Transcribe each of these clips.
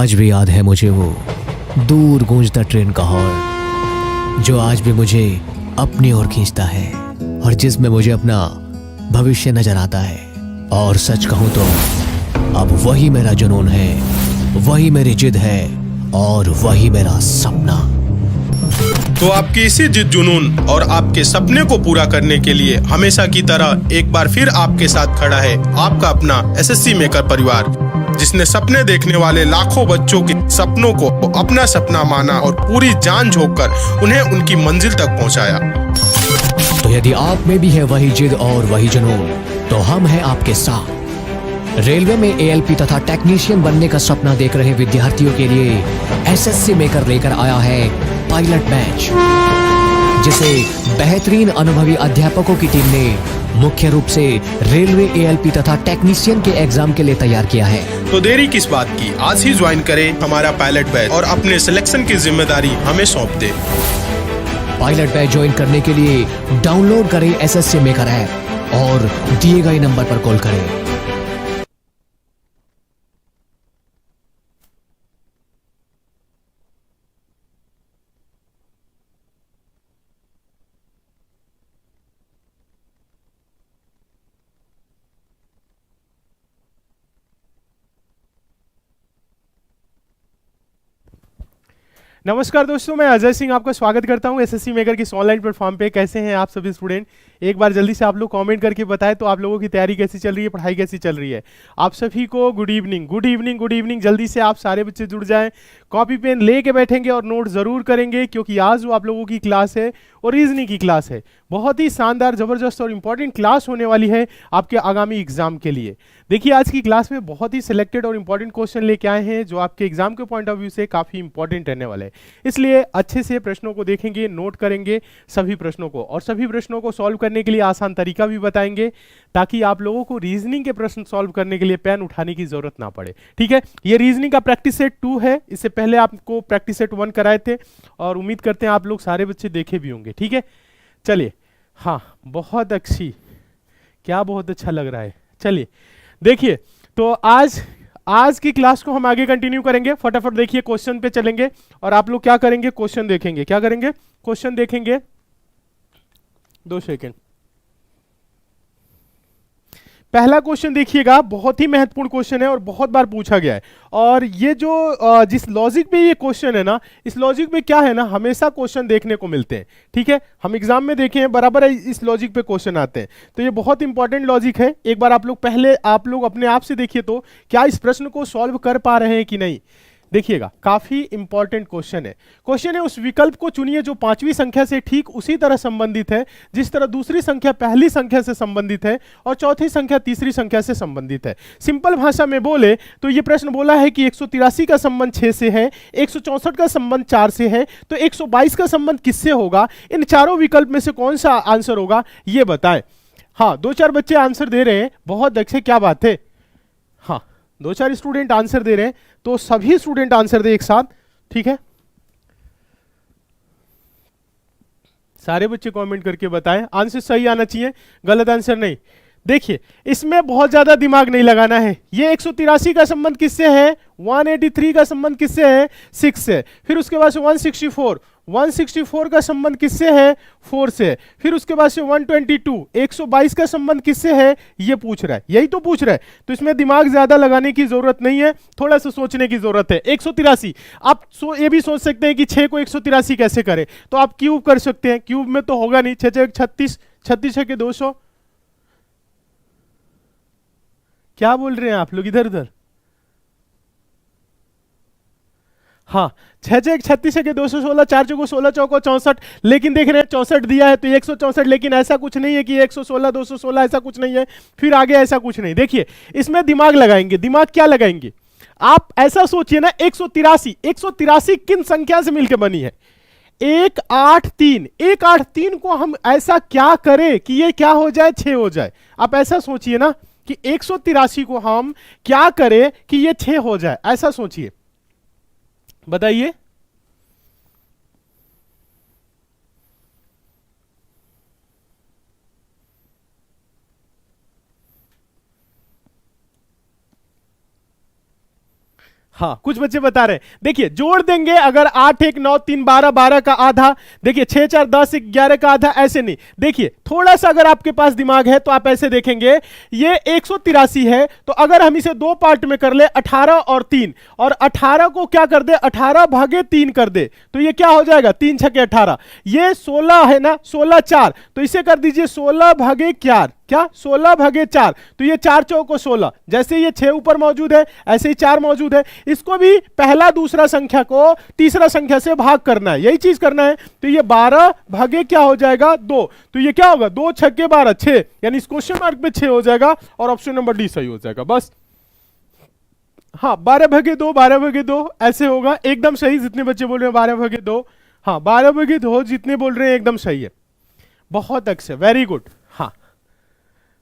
आज भी याद है मुझे वो दूर गूंजता ट्रेन का हॉर्न, जो आज भी मुझे अपनी ओर खींचता है और जिसमें मुझे अपना भविष्य नजर आता है। और सच कहूं तो अब वही मेरा जुनून है, वही मेरी जिद है और वही मेरा सपना। तो आपकी इसी जिद जुनून और आपके सपने को पूरा करने के लिए हमेशा की तरह एक बार फिर आपके साथ खड़ा है आपका अपना एसएससी मेकर परिवार, जिसने सपने देखने वाले लाखों बच्चों के सपनों को अपना सपना माना और पूरी जान झोंककर उन्हें उनकी मंजिल तक पहुंचाया। तो यदि आप में भी है वही जिद और वही जुनून, तो हम हैं आपके साथ। रेलवे में एएलपी तथा टेक्नीशियन बनने का सपना देख रहे विद्यार्थियों के लिए एसएससी मेकर लेकर आया है पायलट बैच, जिसे बेहतरीन अनुभवी अध्यापकों की टीम ने मुख्य रूप से रेलवे एएलपी तथा टेक्नीशियन के एग्जाम के लिए तैयार किया है। तो देरी किस बात की, आज ही ज्वाइन करें हमारा पायलट बैच और अपने सिलेक्शन की जिम्मेदारी हमें सौंप दे। पायलट बैच ज्वाइन करने के लिए डाउनलोड करें एसएससी मेकर ऐप और दिए गए नंबर पर कॉल करें। नमस्कार दोस्तों, मैं अजय सिंह आपका स्वागत करता हूं एसएससी मेकर की ऑनलाइन प्लेटफॉर्म पे। कैसे हैं आप सभी स्टूडेंट? एक बार जल्दी से आप लोग कमेंट करके बताएं तो आप लोगों की तैयारी कैसी चल रही है, पढ़ाई कैसी चल रही है। आप सभी को good evening, good evening, good evening. जल्दी से आप सारे बच्चे जुड़ जाएं, कॉपी पेन लेके बैठेंगे और नोट जरूर करेंगे, क्योंकि आज जो आप लोगों की क्लास है और रीजनिंग की क्लास है, बहुत ही शानदार, जबरदस्त और इंपॉर्टेंट क्लास होने वाली है आपके आगामी एग्जाम के लिए। देखिए, आज की क्लास में बहुत ही सिलेक्टेड और इंपॉर्टेंट क्वेश्चन लेके आए हैं जो आपके एग्जाम के पॉइंट ऑफ व्यू से काफी इंपॉर्टेंट रहने वाले हैं। इसलिए अच्छे से प्रश्नों को देखेंगे, नोट करेंगे सभी प्रश्नों को, और सभी प्रश्नों को सॉल्व करने के लिए आसान तरीका भी बताएंगे, ताकि आप लोगों को रीजनिंग के प्रश्न सॉल्व करने के लिए पेन उठाने की जरूरत ना पड़े। ठीक है, ये रीजनिंग का प्रैक्टिस सेट 2 है। इससे पहले आपको प्रैक्टिस सेट 1 कराए थे और उम्मीद करते हैं आप लोग सारे बच्चे देखे भी होंगे। ठीक है, चलिए। हाँ, बहुत अच्छी, क्या बहुत अच्छा लग रहा है। चलिए देखिए, तो आज की क्लास को हम आगे कंटिन्यू करेंगे। फटाफट देखिए, क्वेश्चन पे चलेंगे और आप लोग क्या करेंगे, क्वेश्चन देखेंगे। क्या करेंगे? क्वेश्चन देखेंगे। 2 सेकेंड। पहला क्वेश्चन देखिएगा, बहुत ही महत्वपूर्ण क्वेश्चन है और बहुत बार पूछा गया है। और ये जो जिस लॉजिक पे ये क्वेश्चन है ना, इस लॉजिक में क्या है ना, हमेशा क्वेश्चन देखने को मिलते हैं। ठीक है, हम एग्जाम में देखे हैं, बराबर इस लॉजिक पे क्वेश्चन आते हैं। तो ये बहुत इंपॉर्टेंट लॉजिक है। एक बार आप लोग अपने आप से देखिए तो क्या इस प्रश्न को सॉल्व कर पा रहे हैं कि नहीं। देखिएगा, काफी इंपॉर्टेंट क्वेश्चन है। क्वेश्चन है, उस विकल्प को चुनिए जो 5वीं संख्या से ठीक उसी तरह संबंधित है जिस तरह दूसरी संख्या पहली संख्या से संबंधित है और चौथी संख्या तीसरी संख्या से संबंधित है। सिंपल भाषा में बोले तो यह प्रश्न बोला है कि 183 का संबंध 6 से है, 164 का संबंध 4 से है, तो 122 का संबंध किससे होगा? इन चारों विकल्प में से कौन सा आंसर होगा, यह बताएं। हाँ, 2-4 बच्चे आंसर दे रहे हैं, बहुत अच्छे, क्या बात है। हाँ, 2-4 स्टूडेंट आंसर दे रहे हैं, तो सभी स्टूडेंट आंसर दे एक साथ। ठीक है, सारे बच्चे कमेंट करके बताएं। आंसर सही आना चाहिए, गलत आंसर नहीं। देखिए, इसमें बहुत ज्यादा दिमाग नहीं लगाना है। ये 183 का संबंध किससे है? 183 का संबंध किससे है? 6 से। फिर उसके बाद से 164 का संबंध किससे है? 4 से। फिर उसके बाद से 122 का संबंध किससे है? ये पूछ रहा है, यही तो पूछ रहा है। तो इसमें दिमाग ज्यादा लगाने की जरूरत नहीं है, थोड़ा सा सोचने की जरूरत है। 183 आप ये भी सोच सकते हैं कि 6 को 183 कैसे करें, तो आप क्यूब कर सकते हैं। क्यूब में तो होगा नहीं, 6 36, 36 के 200। क्या बोल रहे हैं आप लोग इधर उधर? हाँ, 6 36 के 216, 4 चौको 16, चौको 64। लेकिन देख रहे हैं 64 दिया है तो 164, लेकिन ऐसा कुछ नहीं है कि 116 216, ऐसा कुछ नहीं है। फिर आगे ऐसा कुछ नहीं। देखिए, इसमें दिमाग लगाएंगे। दिमाग क्या लगाएंगे? आप ऐसा सोचिए ना, 183 किन संख्या से मिलकर बनी है? 183। 183 को हम ऐसा क्या करें कि ये क्या हो जाए? 6 हो जाए। आप ऐसा सोचिए ना कि 183 को हम क्या करें कि ये 6 हो जाए, ऐसा सोचिए, बताइए। हाँ, कुछ बच्चे बता रहे हैं। देखिए जोड़ देंगे, अगर 8 1 9 3 12 12 का आधा, देखिए 6 4 10 11 का आधा, ऐसे नहीं। देखिए थोड़ा सा अगर आपके पास दिमाग है तो आप ऐसे देखेंगे, ये 183 है, तो अगर हम इसे दो पार्ट में कर ले, 18 और 3, और 18 को क्या कर दे, 18 भागे 3 कर दे, तो ये क्या हो जाएगा, 3 छके 18। ये 16 है ना, 16 4, तो इसे कर दीजिए 16 भागे 4, क्या 16 भागे 4, तो ये 4 चौको 16। जैसे ये 6 ऊपर मौजूद है ऐसे ही 4 मौजूद है, इसको भी पहला दूसरा संख्या को तीसरा संख्या से भाग करना है, यही चीज करना है। तो ये 12 भागे क्या हो जाएगा 2, तो ये क्या होगा 2 छक्के 12 6, यानी इस क्वेश्चन मार्क पे 6 हो जाएगा और ऑप्शन नंबर डी सही हो जाएगा बस। हाँ 12 भागे 2, 12 भागे 2 ऐसे होगा, एकदम सही। जितने बच्चे बोल रहे हैं 12 भागे 2, हाँ 12 भागे 2 जितने बोल रहे हैं एकदम सही है, बहुत अच्छे, वेरी गुड। हाँ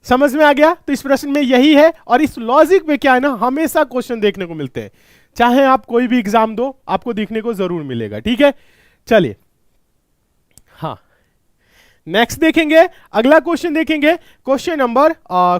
समझ में आ गया। तो इस प्रश्न में यही है, और इस लॉजिक में क्या है ना, हमेशा क्वेश्चन देखने को मिलते हैं, चाहे आप कोई भी एग्जाम दो आपको देखने को जरूर मिलेगा, ठीक है। चलिए हाँ नेक्स्ट देखेंगे, अगला क्वेश्चन देखेंगे, क्वेश्चन नंबर 2।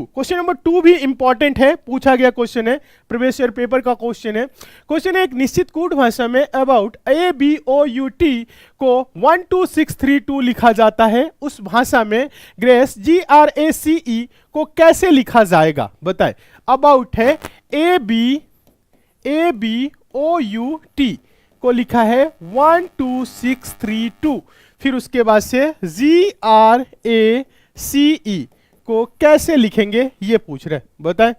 क्वेश्चन नंबर 2 भी इंपॉर्टेंट है, पूछा गया क्वेश्चन है, प्रीवियस ईयर पेपर का क्वेश्चन है। क्वेश्चन है, एक निश्चित कूट भाषा में अबाउट ABOUT को 12632 लिखा जाता है, उस भाषा में ग्रेस GRACE को कैसे लिखा जाएगा, बताएं। अबाउट है ABOUT को लिखा है 12632, फिर उसके बाद से GRACE को कैसे लिखेंगे ये पूछ रहे, बताएं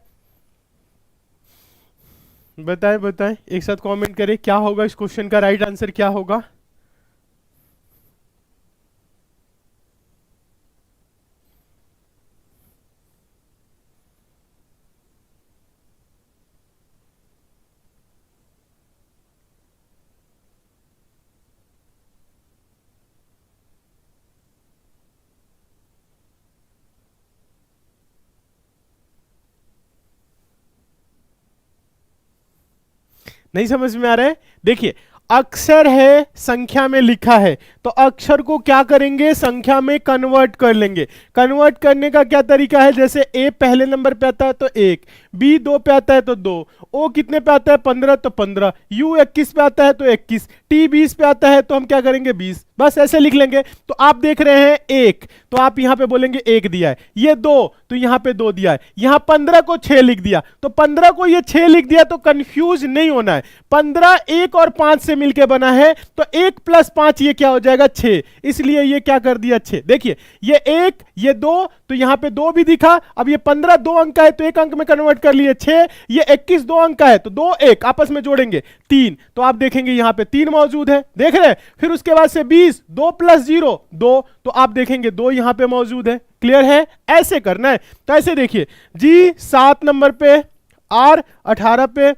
बताएं बताएं, एक साथ कमेंट करें क्या होगा इस क्वेश्चन का राइट आंसर क्या होगा। नहीं समझ में आ रहा है। देखिए अक्षर है, संख्या में लिखा है, तो अक्षर को क्या करेंगे, संख्या में कन्वर्ट कर लेंगे। कन्वर्ट करने का क्या तरीका है, जैसे ए पहले नंबर पे आता है तो 1, बी 2 पे आता है तो 2, ओ कितने पे आता है 15 तो 15, यू 21 पे आता है तो 21, टी 20 पे आता है तो हम क्या करेंगे 20, बस ऐसे लिख लेंगे। तो आप देख रहे हैं 1, तो आप यहां पे बोलेंगे 1 दिया है, ये 2 तो यहां पे 2 दिया है, यहां 15 को 6 लिख दिया, तो 15 को ये 6 लिख दिया, तो कंफ्यूज नहीं होना है। 15 1 और 5 से मिलके बना है, तो 1 + 5 ये क्या हो जाएगा 6, इसलिए ये क्या कर दिया 6। देखिए ये 1 ये 2, तो यहां पे 2 भी दिखा। अब ये 15 2 अंक का है तो 1 अंक में कन्वर्ट कर लिए 6, ये 21 2 अंक का है तो 2 1 आपस में जोड़ेंगे 3, तो आप देखेंगे यहां पे 3 मौजूद है, देख रहे हैं। फिर उसके बाद से 20 2 + 0 2, तो आप देखेंगे 2 यहां पे मौजूद है, क्लियर है। ऐसे करना है, तो ऐसे देखिए जी 7 नंबर पे, R 18 पे,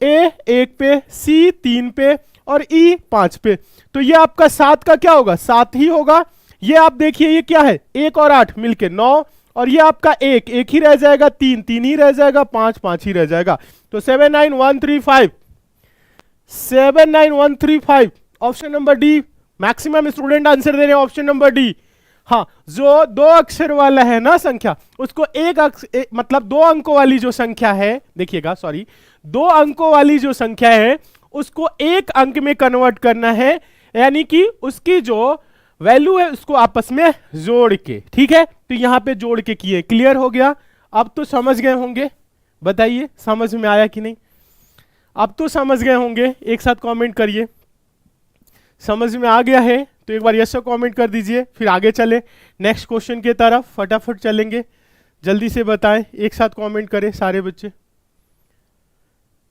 A 1 पे, C 3 पे और E 5 पे, तो ये आपका 7 का क्या होगा 7 ही होगा। ये आप देखिए ये क्या है 1 और 8 मिलके 9, और ये आपका 1 1 ही रह जाएगा, 3 3 ही रह जाएगा, 5 5 ही रह जाएगा, तो 79135 79135 option number D. Maximum student answer दे रहे हैं ऑप्शन नंबर डी। हाँ जो 2 अक्षर वाला है ना संख्या, उसको मतलब 2 अंकों वाली जो संख्या है, देखिएगा सॉरी 2 अंकों वाली जो संख्या है उसको 1 अंक में कन्वर्ट करना है, यानी कि उसकी जो वैल्यू है उसको आपस में जोड़ के, ठीक है। तो यहां पे जोड़ के किए, क्लियर हो गया। अब तो समझ गए होंगे, बताइए समझ में आया कि नहीं। अब तो समझ गए होंगे, एक साथ कमेंट करिए समझ में आ गया है तो एक बार यस कमेंट कर दीजिए, फिर आगे चले नेक्स्ट क्वेश्चन की तरफ, फटाफट चलेंगे, जल्दी से बताएं, एक साथ कमेंट करें सारे बच्चे।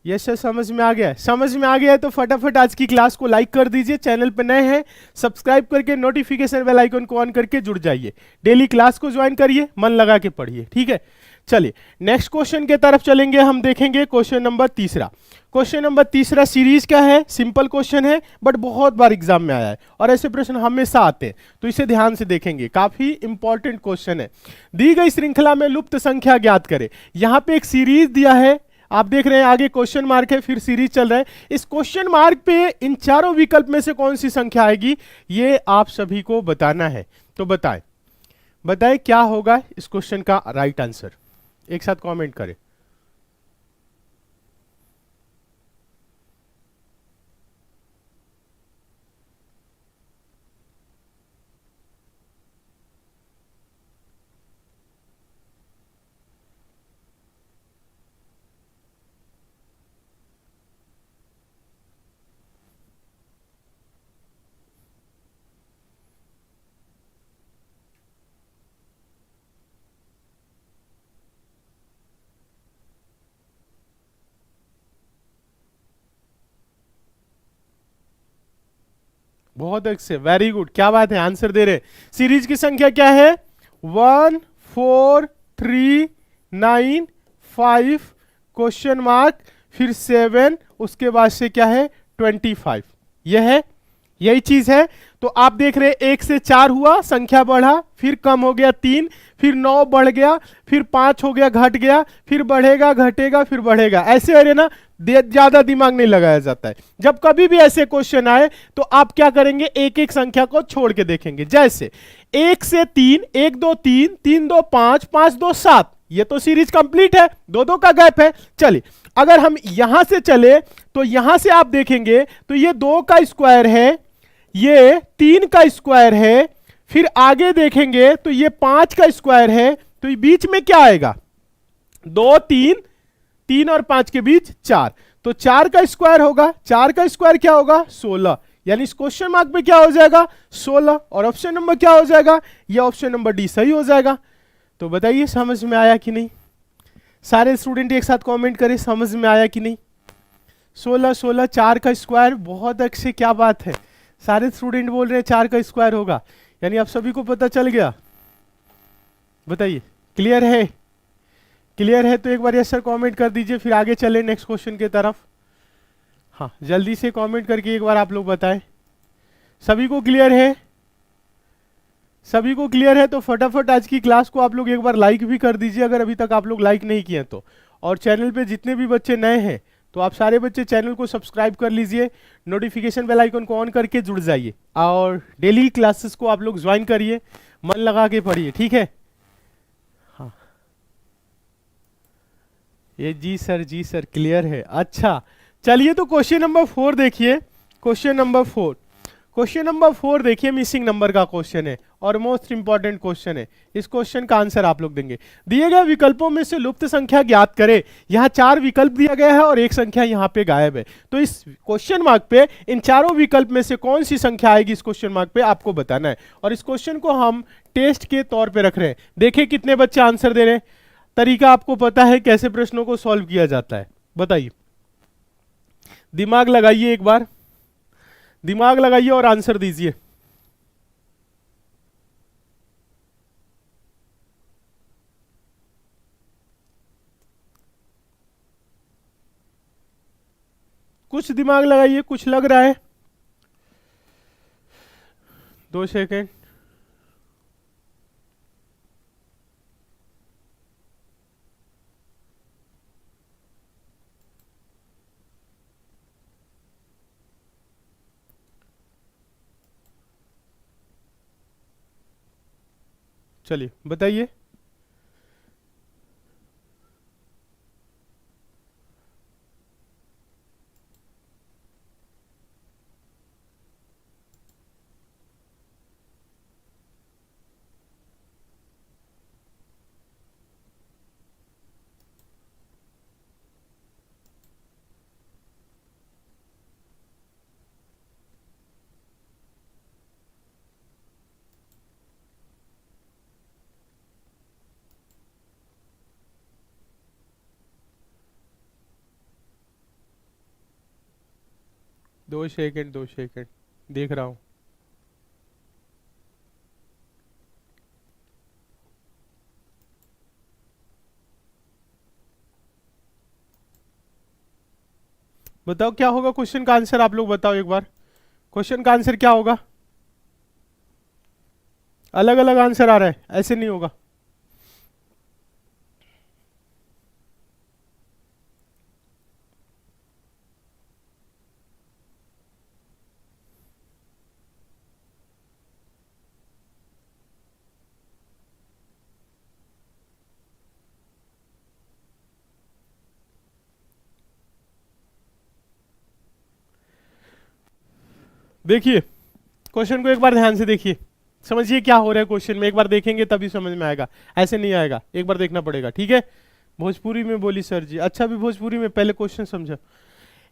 यस सर समझ में आ गया है, समझ में आ गया है तो फटाफट आज की क्लास को लाइक कर दीजिए, चैनल पर नए हैं सब्सक्राइब करके नोटिफिकेशन बेल आइकन को ऑन करके जुड़ जाइए, डेली क्लास को ज्वाइन करिए, मन लगा के पढ़िए, ठीक है। चलिए नेक्स्ट क्वेश्चन के तरफ चलेंगे, हम देखेंगे question number 3। Question number 3 series का है, सिंपल क्वेश्चन है बट बहुत बार एग्जाम में आया है और ऐसे प्रश्न हमेशा आते हैं, तो इसे ध्यान से देखेंगे, काफी इंपॉर्टेंट क्वेश्चन है। दी गई श्रृंखला में लुप्त संख्या ज्ञात करें। यहां पे एक सीरीज दिया है, आप देख रहे हैं आगे क्वेश्चन मार्क है, फिर सीरीज चल रहा है। इस क्वेश्चन मार्क पे इन चारों विकल्प में से कौन सी संख्या आएगी ये आप सभी को बताना है, तो बताएं बताएं क्या होगा इस क्वेश्चन का राइट आंसर, एक साथ कमेंट करें। बहुत अच्छे, वेरी गुड, क्या बात है, आंसर दे रहे। सीरीज की संख्या क्या है? 1 4 3 9 5 क्वेश्चन मार्क, फिर 7, उसके बाद से क्या है 25। यह है, यही चीज है। तो आप देख रहे हैं 1 से 4 हुआ, संख्या बढ़ा, फिर कम हो गया 3, फिर 9 बढ़ गया, फिर 5 हो गया, घट गया, फिर बढ़ेगा, घटेगा, फिर बढ़ेगा, ऐसे है ना। ज्यादा दिमाग नहीं लगाया जाता है। जब कभी भी ऐसे क्वेश्चन आए तो आप क्या करेंगे, एक एक संख्या को छोड़ के देखेंगे। जैसे 1 से 3, 1 2 3, 3 2 5, 5 2 7, ये तो सीरीज कंप्लीट है, दो दो का गैप है। चलिए अगर हम यहां से चले तो यहां से आप देखेंगे तो ये 2 का स्क्वायर है, ये 3 का स्क्वायर है, फिर आगे देखेंगे तो ये 5 का स्क्वायर है, तो ये बीच में क्या आएगा, 2 3, 3 और 5 के बीच 4, तो 4 का स्क्वायर होगा, 4 का स्क्वायर क्या होगा 16, यानी इस क्वेश्चन मार्क पे क्या हो जाएगा 16, और ऑप्शन नंबर क्या हो जाएगा, ये ऑप्शन नंबर डी सही हो जाएगा। तो बताइए समझ में आया कि नहीं? सारे स्टूडेंट एक साथ कमेंट करें, समझ में आया कि नहीं? 16 16, 4 का स्क्वायर, बहुत अच्छे, क्या बात है, सारे स्टूडेंट बोल रहे हैं 4 का स्क्वायर होगा, यानी आप सभी को पता चल गया। बताइए क्लियर है? क्लियर है तो एक बार यस सर कमेंट कर दीजिए, फिर आगे चले नेक्स्ट क्वेश्चन की तरफ। हाँ जल्दी से कमेंट करके एक बार आप लोग बताएं, सभी को क्लियर है? सभी को क्लियर है तो फटाफट आज की क्लास को आप लोग एक बार लाइक भी कर दीजिए, अगर अभी तक आप लोग लाइक नहीं किए तो। और चैनल पे जितने भी बच्चे नए हैं तो आप सारे बच्चे चैनल को सब्सक्राइब कर लीजिए, नोटिफिकेशन बेल आइकन को ऑन करके जुड़ जाइए, और डेली क्लासेस को आप लोग ज्वाइन करिए, मन लगा के पढ़िए, ठीक है? हाँ ये जी सर क्लियर है। अच्छा चलिए तो क्वेश्चन नंबर 4 देखिए, क्वेश्चन नंबर 4, क्वेश्चन नंबर 4 देखिए, मिसिंग नंबर का क्वेश्चन है और मोस्ट इंपॉर्टेंट क्वेश्चन है। इस क्वेश्चन का आंसर आप लोग देंगे। दिए गए विकल्पों में से लुप्त संख्या ज्ञात करें। यहाँ 4 विकल्प दिया गया है और एक संख्या यहाँ पे गायब है, तो इस क्वेश्चन मार्क पे इन चारों विकल्प में से कौन सी संख्या आएगी इस क्वेश्चन मार्क पे आपको बताना है। और इस क्वेश्चन को हम टेस्ट के तौर पर रख रहे हैं। देखिए कितने बच्चे आंसर दे रहे हैं, तरीका आपको पता है कैसे प्रश्नों को सॉल्व किया जाता है, बताइए। दिमाग लगाइए, एक बार दिमाग लगाइए और आंसर दीजिए। कुछ दिमाग लगाइए, कुछ लग रहा है। 2 सेकेंड। चलिए बताइए। दो सेकेंड देख रहा हूं। बताओ क्या होगा क्वेश्चन का आंसर, आप लोग बताओ एक बार, क्वेश्चन का आंसर क्या होगा? अलग अलग आंसर आ रहा है, ऐसे नहीं होगा। देखिए क्वेश्चन को एक बार ध्यान से देखिए, समझिए क्या हो रहा है क्वेश्चन में, एक बार देखेंगे तभी समझ में आएगा, ऐसे नहीं आएगा, एक बार देखना पड़ेगा, ठीक है? भोजपुरी में बोली सर जी, अच्छा भी भोजपुरी में, पहले क्वेश्चन समझो।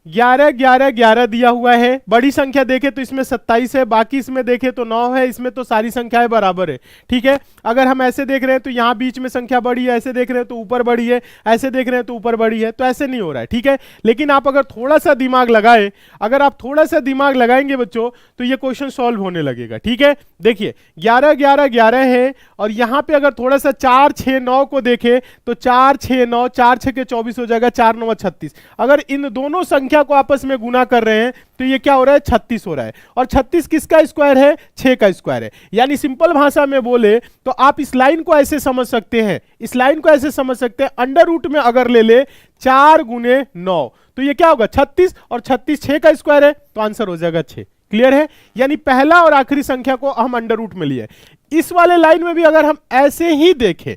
11 11 11 दिया हुआ है। बड़ी संख्या देखे तो इसमें 27 है, बाकी इसमें देखे तो 9 है, इसमें तो सारी संख्याएं बराबर है। ठीक है, अगर हम ऐसे देख रहे हैं तो यहाँ बीच में संख्या बड़ी है, ऐसे देख रहे हैं तो ऊपर बड़ी है, ऐसे देख रहे हैं तो ऊपर बड़ी है, तो ऐसे नहीं हो रहा है। ठीक है, लेकिन आप अगर थोड़ा सा दिमाग लगाए, अगर आप थोड़ा सा दिमाग लगाएंगे बच्चों, तो ये क्वेश्चन सॉल्व होने लगेगा। ठीक है, देखिए 11 11 11 है, और यहाँ पे अगर थोड़ा सा 4 6 9 को देखे तो 4 6 9, 4 6 के 24 हो जाएगा, 4 9 36। अगर इन दोनों संख्या को आपस में गुना कर रहे हैं तो ये क्या हो रहा है, 36 हो रहा है। और 36 किसका स्क्वायर है, 6 का स्क्वायर है। यानी सिंपल भाषा में बोले तो आप इस लाइन को ऐसे समझ सकते हैं, इस लाइन को ऐसे समझ सकते हैं, अंडर रूट में अगर ले ले 4 गुने 9 तो ये क्या होगा, 36, और 36 6 का स्क्वायर है, तो आंसर हो जाएगा 6। क्लियर है, यानी पहला और आखिरी संख्या को हम अंडर रूट में लिए। इस वाले लाइन में भी अगर हम ऐसे ही देखें,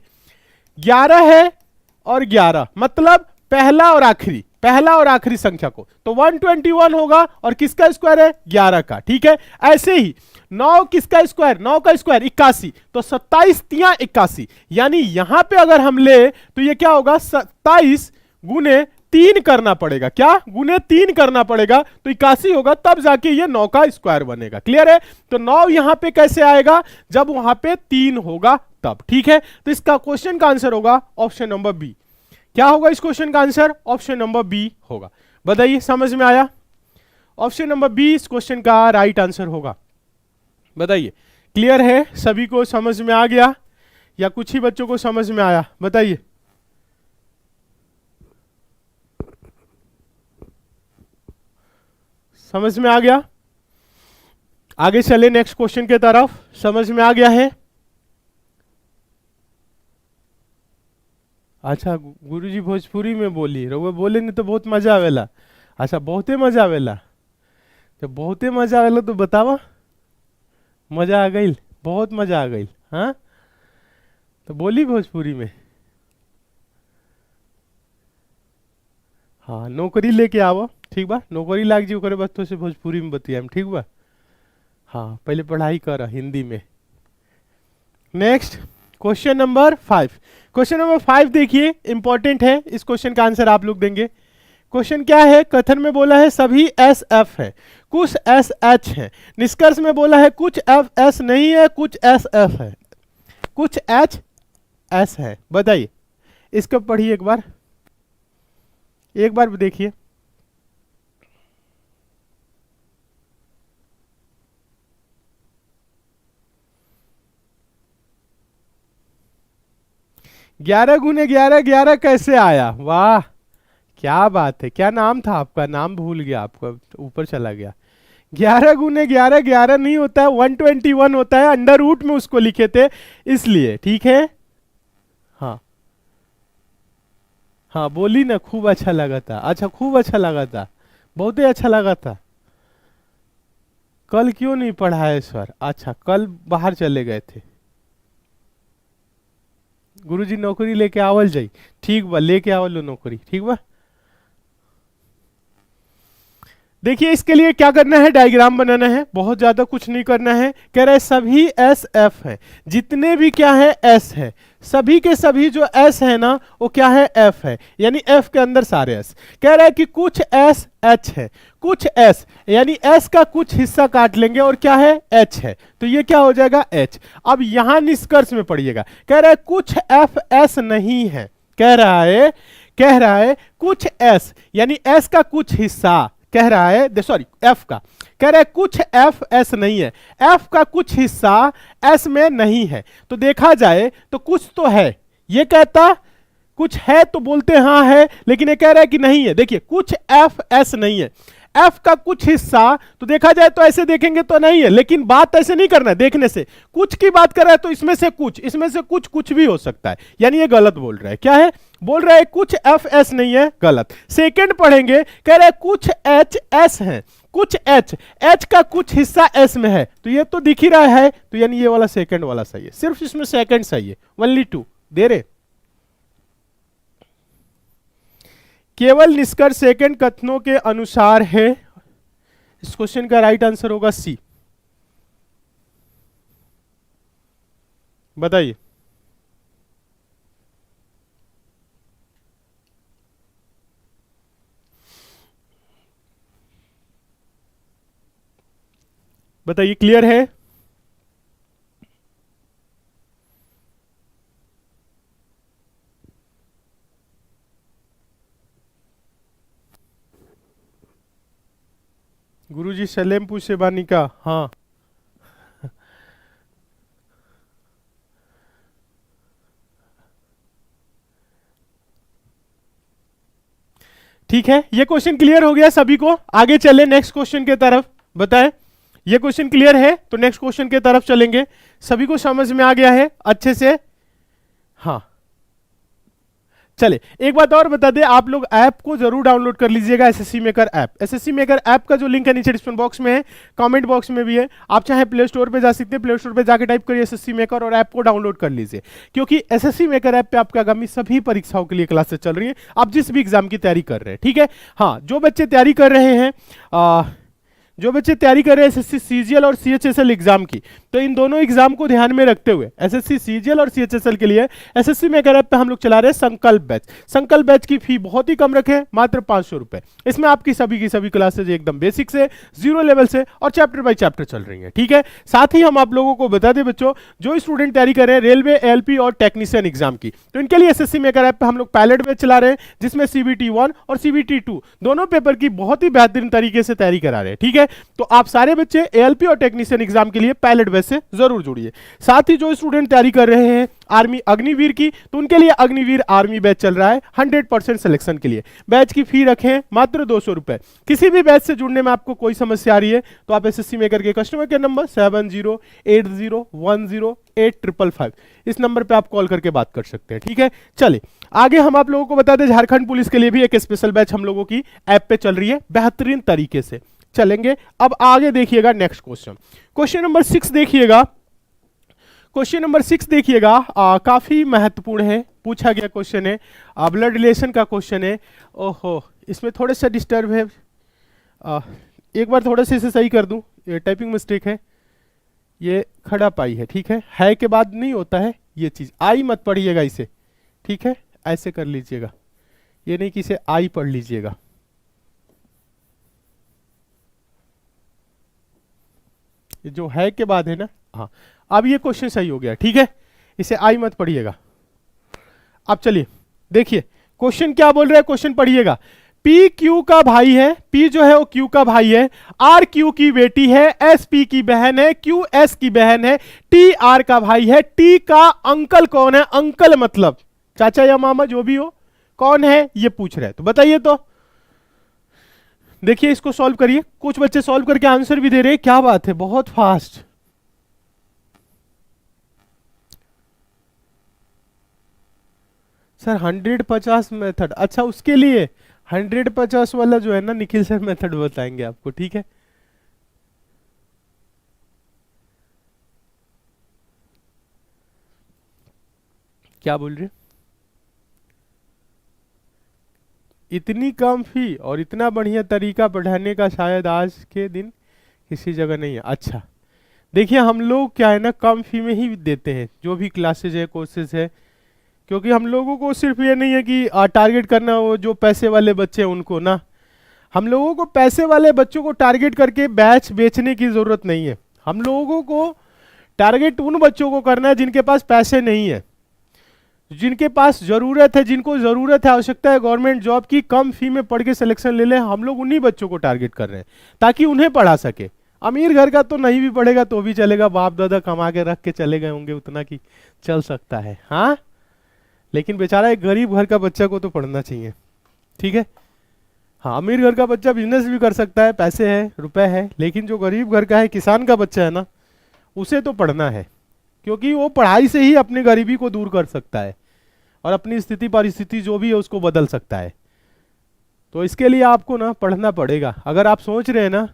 11 है और 11 मतलब पहला और आखिरी, पहला और आखिरी संख्या को, तो 121 होगा, और किसका स्क्वायर है, 11 का। ठीक है, ऐसे ही 9 किसका स्क्वायर, 9 का स्क्वायर 81, तो 27 तिया 81, यानी यहां पे अगर हम ले तो ये क्या होगा, 27 गुने 3 करना पड़ेगा, क्या गुने 3 करना पड़ेगा, तो 81 होगा, तब जाके ये 9 का स्क्वायर बनेगा। क्लियर है, तो 9 यहां पे कैसे आएगा, जब वहां पे 3 होगा तब। ठीक है, तो इसका क्वेश्चन का आंसर होगा ऑप्शन नंबर बी। क्या होगा इस क्वेश्चन का आंसर, ऑप्शन नंबर बी होगा। बताइए, समझ में आया, ऑप्शन नंबर बी इस क्वेश्चन का राइट आंसर होगा। बताइए, क्लियर है, सभी को समझ में आ गया या कुछ ही बच्चों को समझ में आया, बताइए। समझ में आ गया, आगे चले नेक्स्ट क्वेश्चन के तरफ। समझ में आ गया है, अच्छा गुरुजी भोजपुरी में बोली रहुए, बोले नहीं तो बहुत मजा आवेला। अच्छा बहुते मजा आवेला, तो बहुते मजा आवेला तो बतावा, मजा आ गई, बहुत मजा आ गई। हाँ, तो बोली भोजपुरी में। हाँ, नौकरी लेके आवो, ठीक बा, नौकरी लाग जी, ओकरे बाद तो से भोजपुरी में बतियाम, ठीक बा। हाँ, पहले पढ़ाई कर हिंदी में। Next question number 5। Question number 5 देखिए, इंपॉर्टेंट है, इस क्वेश्चन का आंसर आप लोग देंगे। क्वेश्चन क्या है, कथन में बोला है सभी एस एफ है, कुछ एस एच है। निष्कर्ष में बोला है कुछ एफ एस नहीं है, कुछ एस एफ है, कुछ एच एस है। बताइए, इसको पढ़िए एक बार देखिए। ग्यारह गुने 11 11 कैसे आया, वाह क्या बात है। क्या नाम था आपका, नाम भूल गया आपका, ऊपर चला गया। 11 गुने 11 11 नहीं होता है, 121 होता है, अंडर रूट में उसको लिखे थे इसलिए। ठीक है, हाँ हाँ बोली ना, खूब अच्छा लगा था। अच्छा खूब अच्छा लगा था, बहुत ही अच्छा लगा था। कल क्यों नहीं पढ़ाए सर, अच्छा कल बाहर चले गए थे। गुरुजी नौकरी लेके आवल जाई, ठीक बा, लेके आवल लो नौकरी, ठीक बा। देखिए इसके लिए क्या करना है, डायग्राम बनाना है, बहुत ज्यादा कुछ नहीं करना है। कह रहा है सभी एस एफ है, जितने भी क्या है एस है, सभी के सभी जो एस है ना वो क्या है एफ है, यानी एफ के अंदर सारे एस। कह रहा है कि कुछ एस एच है, कुछ एस यानी एस का कुछ हिस्सा काट लेंगे और क्या है एच है, तो ये क्या हो जाएगा एच। अब यहां निष्कर्ष में पढ़िएगा, कह रहा है कुछ एफ एस नहीं है, कह रहा है कुछ एस यानी एस का कुछ हिस्सा, कह रहा है सॉरी एफ का, कह रहा है कुछ एफ एस नहीं है, एफ का कुछ हिस्सा एस में नहीं है। तो देखा जाए तो कुछ तो है, ये कहता कुछ है तो बोलते हाँ है, लेकिन ये कह रहा है कि नहीं है। देखिए कुछ एफ एस नहीं है, एफ का कुछ हिस्सा, तो देखा जाए तो ऐसे देखेंगे तो नहीं है, लेकिन बात ऐसे नहीं करना है, देखने से कुछ की बात कर रहा है तो इसमें से कुछ कुछ भी हो सकता है, यानी ये गलत बोल रहा है। क्या है, बोल रहा है कुछ एफ एस नहीं है, गलत। सेकंड पढ़ेंगे, कह रहा है कुछ एच एस है, कुछ एच, एच का कुछ हिस्सा एस में है, तो ये तो दिख ही रहा है, तो यानी ये वाला सेकंड वाला सही है, सिर्फ इसमें सेकंड सही है, ओनली 2 दे रहे। केवल निष्कर्ष सेकंड कथनों के अनुसार है, इस क्वेश्चन का राइट आंसर होगा सी। बताइए, बताइए, क्लियर है? गुरुजी सलेमपुर से बानिका, हाँ। ठीक है, ये क्वेश्चन क्लियर हो गया सभी को? आगे चले नेक्स्ट क्वेश्चन के तरफ। बताएं, ये क्वेश्चन क्लियर है तो नेक्स्ट क्वेश्चन के तरफ चलेंगे। सभी को समझ में आ गया है अच्छे से? हाँ, चले एक बात और बता दे, आप लोग ऐप को जरूर डाउनलोड कर लीजिएगा, SSC maker app. SSC maker app का जो लिंक है नीचे डिस्क्रिप्शन बॉक्स में है, कमेंट बॉक्स में भी है। आप चाहे प्ले स्टोर पे जा सकते हैं, प्ले स्टोर पे जाके टाइप करिए एसएससी मेकर और ऐप को डाउनलोड कर लीजिए, क्योंकि एसएससी मेकर ऐप पे आपके आगामी सभी परीक्षाओं के लिए क्लासेस चल रही है, आप जिस भी एग्जाम की तैयारी कर रहे हैं। ठीक है, हाँ, जो बच्चे तैयारी कर रहे हैं एसएससी सीजीएल और सीएचएसएल एग्जाम की, तो इन दोनों एग्जाम को ध्यान में रखते हुए एसएससी सीजीएल और सीएचएसएल के लिए एसएससी मेकर ऐप पे हम लोग चला रहे हैं संकल्प बैच। संकल्प बैच की फी बहुत ही कम रखे, मात्र 500 रुपए। इसमें आपकी सभी की सभी क्लासेज एकदम बेसिक से, जीरो लेवल से और चैप्टर बाय चैप्टर चल रही है। ठीक है, साथ ही हम आप लोगों को बता दें बच्चों, जो स्टूडेंट तैयारी कर रहे हैं रेलवे, एएलपी और टेक्नीशियन एग्जाम की, तो इनके लिए एसएससी मेकर ऐप पे हम लोग पायलट बैच चला रहे हैं, जिसमें सीबीटी 1 और सीबीटी 2 दोनों पेपर की बहुत ही बेहतरीन तरीके से तैयारी करा रहे हैं। ठीक है, तो आप सारे बच्चे एएलपी और टेक्नीशियन एग्जाम के लिए पायलट बैच से जरूर जुड़िए। साथ ही जो स्टूडेंट तैयारी कर रहे हैं आर्मी अग्निवीर की, तो उनके लिए अग्निवीर आर्मी बैच चल रहा है 100% सिलेक्शन के लिए। बैच की फी रखें मात्र 200 रुपए। किसी भी बैच से जुड़ने में आपको कोई समस्या आ रही है तो आप एसएससी मेकर के कस्टमर केयर नंबर 7080108555 इस नंबर पे आप कॉल करके बात कर सकते हैं। ठीक है, चलिए आगे हम आप लोगों को बता दें, झारखंड पुलिस के लिए भी एक स्पेशल बैच हम लोगों की ऐप पे चल रही है बेहतरीन तरीके से। चलेंगे अब आगे, देखिएगा नेक्स्ट क्वेश्चन, क्वेश्चन नंबर 6 देखिएगा। क्वेश्चन नंबर 6 देखिएगा, काफी महत्वपूर्ण है, पूछा गया क्वेश्चन है, ब्लड रिलेशन का क्वेश्चन है। ओहो, इसमें थोड़ा सा डिस्टर्ब है, एक बार थोड़ा सा इसे सही कर दूं, ये टाइपिंग मिस्टेक है, ये खड़ा पाई है। ठीक है के बाद नहीं होता है ये चीज, आई मत पढ़िएगा इसे। ठीक है, ऐसे कर लीजिएगा, ये नहीं कि इसे आई पढ़ लीजिएगा। ये जो है के बाद है ना, हाँ, अब ये क्वेश्चन सही हो गया। ठीक है, इसे आई मत पढ़िएगा। अब चलिए देखिए क्वेश्चन क्या बोल रहा है, क्वेश्चन पढ़िएगा। पी क्यू का भाई है, पी जो है वो क्यू का भाई है, आर क्यू की बेटी है, एस पी की बहन है, क्यू एस की बहन है, टी आर का भाई है। टी का अंकल कौन है? अंकल मतलब चाचा या मामा जो भी हो, कौन है ये पूछ रहे हैं, तो बताइए। तो देखिए इसको सॉल्व करिए, कुछ बच्चे सॉल्व करके आंसर भी दे रहे हैं, क्या बात है, बहुत फास्ट। सर 150 मेथड, अच्छा उसके लिए 150 वाला जो है ना निखिल सर मेथड बताएंगे आपको। ठीक है, क्या बोल रहे? इतनी कम फी और इतना बढ़िया तरीका पढ़ाने का शायद आज के दिन किसी जगह नहीं है। अच्छा देखिए, हम लोग क्या है ना, कम फी में ही देते हैं जो भी क्लासेज है, कोर्सेज है, क्योंकि हम लोगों को सिर्फ ये नहीं है कि टारगेट करना वो जो पैसे वाले बच्चे हैं उनको ना, हम लोगों को पैसे वाले बच्चों को टारगेट करके बैच बेचने की जरूरत नहीं है। हम लोगों को टारगेट उन बच्चों को करना है जिनके पास पैसे नहीं है, जिनके पास जरूरत है, जिनको जरूरत है, आवश्यकता है गवर्नमेंट जॉब की, कम फी में पढ़ के सिलेक्शन ले ले। हम लोग उन्हीं बच्चों को टारगेट कर रहे हैं ताकि उन्हें पढ़ा सके। अमीर घर का तो नहीं भी पढ़ेगा तो भी चलेगा, बाप दादा कमा के रख के चले गए होंगे, उतना की चल सकता है। हाँ, लेकिन बेचारा एक गरीब घर का बच्चा को तो पढ़ना चाहिए। ठीक है, हाँ, अमीर घर का बच्चा बिजनेस भी कर सकता है, पैसे है, रुपए है, लेकिन जो गरीब घर का है, किसान का बच्चा है ना, उसे तो पढ़ना है, क्योंकि वो पढ़ाई से ही अपनी गरीबी को दूर कर सकता है और अपनी स्थिति परिस्थिति जो भी है उसको बदल सकता है। तो इसके लिए आपको ना पढ़ना पड़ेगा। अगर आप सोच रहे हैं ना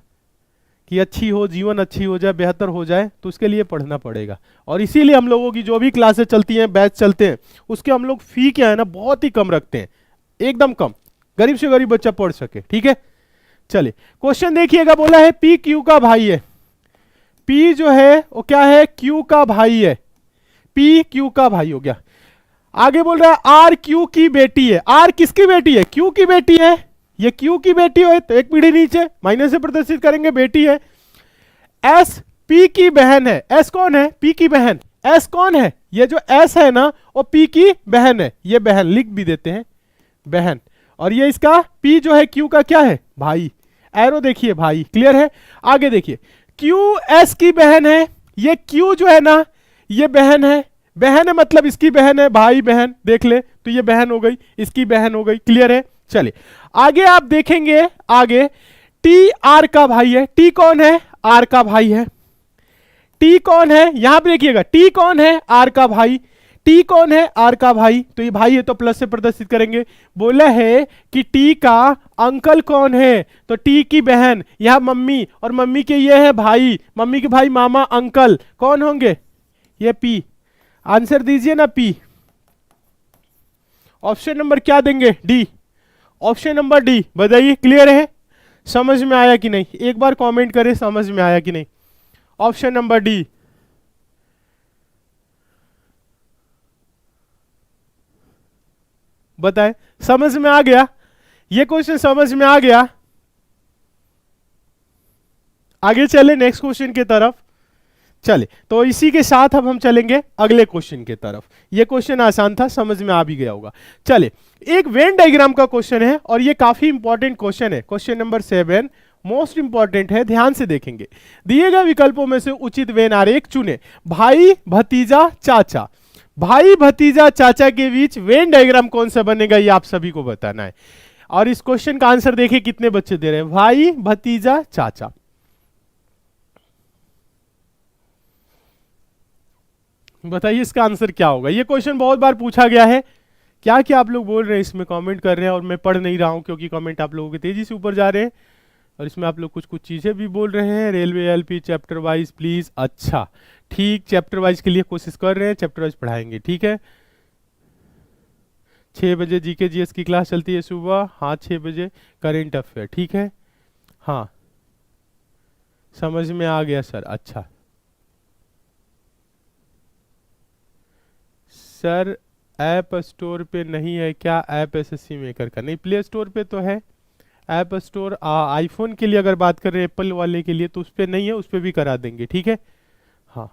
कि अच्छी हो, जीवन अच्छी हो जाए, बेहतर हो जाए, तो उसके लिए पढ़ना पड़ेगा। और इसीलिए हम लोगों की जो भी क्लासेस चलती हैं, बैच चलते हैं, उसके हम लोग फी क्या है ना बहुत ही कम रखते हैं, एकदम कम, गरीब से गरीब बच्चा पढ़ सके। ठीक है, चलिए क्वेश्चन देखिएगा, बोला है पी क्यू का भाई है। पी जो है वो क्या है? क्यू का भाई है, पी क्यू का भाई हो गया। आगे बोल रहा है आर क्यू की बेटी है। आर किसकी बेटी है? क्यू की बेटी है। ये क्यू की बेटी हो तो एक पीढ़ी नीचे माइनस से प्रदर्शित करेंगे, बेटी है। एस पी की बहन है। एस कौन है? पी की बहन। एस कौन है? ये जो एस है ना वो पी की बहन है। ये बहन लिख भी देते हैं, बहन। और ये इसका पी जो है क्यू का क्या है? भाई। एरो देखिए भाई, क्लियर है। आगे देखिए, क्यू एस की बहन है। ये क्यू जो है ना ये बहन है। बहन है मतलब इसकी बहन है, भाई बहन देख ले, तो ये बहन हो गई, इसकी बहन हो गई, क्लियर है। चलिए आगे आप देखेंगे, आगे टी आर का भाई है। टी कौन है? आर का भाई है। टी कौन है? यहां पे देखिएगा, टी कौन है? आर का भाई। टी कौन है? आर का भाई। तो ये भाई है तो प्लस से प्रदर्शित करेंगे। बोला है कि टी का अंकल कौन है? तो टी की बहन, यहां मम्मी, और मम्मी के ये है भाई, मम्मी के भाई मामा अंकल कौन होंगे? ये पी। आंसर दीजिए ना पी। ऑप्शन नंबर क्या देंगे? डी। Option number D. बताइए क्लियर है? समझ में आया कि नहीं? एक बार कमेंट करें समझ में आया कि नहीं। Option number D. बताएं, समझ में आ गया? ये क्वेश्चन समझ में आ गया? आगे चले नेक्स्ट क्वेश्चन की तरफ। चले तो इसी के साथ अब हम चलेंगे अगले क्वेश्चन की तरफ। ये क्वेश्चन आसान था, समझ में आ भी गया होगा। चले, एक वेन डायग्राम का क्वेश्चन है और ये काफी इंपॉर्टेंट क्वेश्चन है। क्वेश्चन नंबर 7 मोस्ट इंपॉर्टेंट है, ध्यान से देखेंगे। दिए गए विकल्पों में से उचित वेन आरेख चुने। भाई भतीजा चाचा, भाई भतीजा चाचा के बीच वेन डायग्राम कौन सा बनेगा, ये आप सभी को बताना है। और इस क्वेश्चन का आंसर देखिए कितने बच्चे दे रहे हैं। भाई भतीजा चाचा, बताइए इसका आंसर क्या होगा। ये क्वेश्चन बहुत बार पूछा गया है। क्या क्या आप लोग बोल रहे हैं इसमें कमेंट कर रहे हैं, और मैं पढ़ नहीं रहा हूं क्योंकि कमेंट आप लोगों के तेजी से ऊपर जा रहे हैं। और इसमें आप लोग कुछ कुछ चीजें भी बोल रहे हैं। Railway LP chapter wise please. अच्छा ठीक, चैप्टर वाइज के लिए कोशिश कर रहे हैं, चैप्टर वाइज पढ़ाएंगे, ठीक है। 6 बजे जीके जीएस की क्लास चलती है सुबह, हाँ 6 बजे करेंट अफेयर, ठीक है। हाँ समझ में आ गया सर। अच्छा सर ऐप स्टोर पे नहीं है क्या? ऐप एसएससी मेकर का नहीं, प्ले स्टोर पे तो है। ऐप स्टोर आईफोन के लिए अगर बात करें, एप्पल वाले के लिए, तो उस पर नहीं है, उस पर भी करा देंगे, ठीक है। हाँ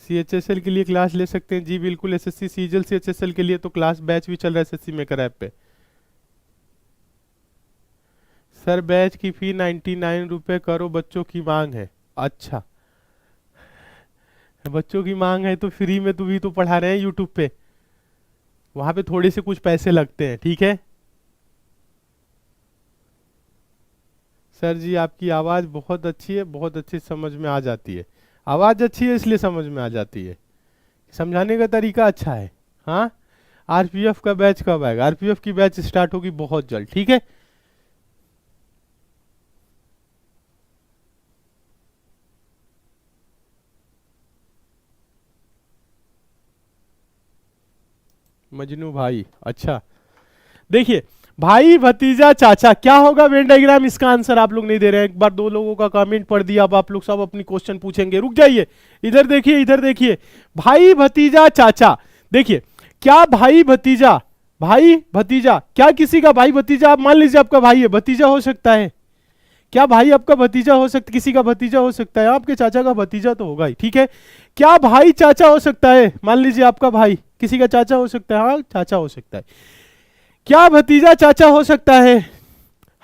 सीएचएसएल के लिए क्लास ले सकते हैं जी बिल्कुल। एसएससी सीजल सीएचएसएल के लिए तो क्लास बैच भी चल रहा है एसएससी मेकर ऐप पे। सर बैच की फी 99 रुपए करो, बच्चों की मांग है। अच्छा बच्चों की मांग है तो फ्री में तो भी तो पढ़ा रहे हैं यूट्यूब पे, वहां पे थोड़े से कुछ पैसे लगते हैं, ठीक है। सर जी आपकी आवाज बहुत अच्छी है, बहुत अच्छी समझ में आ जाती है। आवाज अच्छी है इसलिए समझ में आ जाती है, समझाने का तरीका अच्छा है। हाँ आरपीएफ का बैच कब आएगा? आरपीएफ की बैच स्टार्ट होगी बहुत जल्द, ठीक है। मजनू भाई, अच्छा देखिए, भाई भतीजा चाचा क्या होगा वेन डायग्राम? इसका आंसर आप लोग नहीं दे रहे हैं। एक बार 2 लोगों का कमेंट पढ़ दिया, अब आप लोग सब अपनी क्वेश्चन पूछेंगे। रुक जाइए, इधर देखिए, इधर देखिए। भाई भतीजा चाचा, देखिए क्या भाई भतीजा, भाई भतीजा, क्या किसी का भाई भतीजा, आप मान लीजिए आपका भाई है, भतीजा हो सकता है क्या? भाई आपका भतीजा हो सकता, किसी का भतीजा हो सकता है, आपके चाचा का भतीजा तो होगा ही, ठीक है। क्या भाई चाचा हो सकता है? मान लीजिए आपका भाई किसी का चाचा हो सकता है, हाँ चाचा हो सकता है। क्या भतीजा चाचा हो सकता है?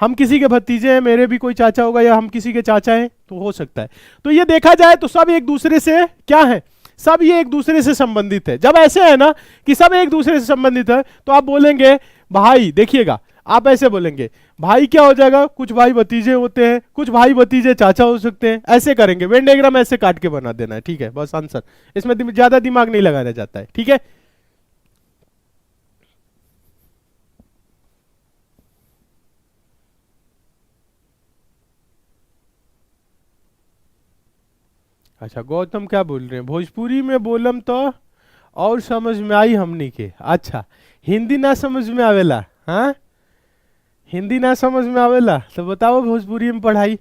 हम किसी के भतीजे हैं, मेरे भी कोई चाचा होगा, या हम किसी के चाचा हैं तो हो सकता है। तो ये देखा जाए तो सब एक दूसरे से क्या है, सब ये एक दूसरे से संबंधित है। जब ऐसे है ना कि सब एक दूसरे से संबंधित है तो आप बोलेंगे भाई, देखिएगा आप ऐसे बोलेंगे भाई, क्या हो जाएगा, कुछ भाई भतीजे होते हैं, कुछ भाई भतीजे चाचा हो सकते हैं, ऐसे करेंगे। वेन डायग्राम ऐसे काट के बना देना है, ठीक है, बस आंसर। इसमें ज्यादा दिमाग नहीं लगाया जाता है, ठीक है। अच्छा गौतम क्या बोल रहे हैं? भोजपुरी में बोलम तो और समझ में आई हमनी के। अच्छा हिंदी ना समझ में आवेला? हाँ हिंदी ना समझ में आवेला तो बताओ भोजपुरी में पढ़ाई।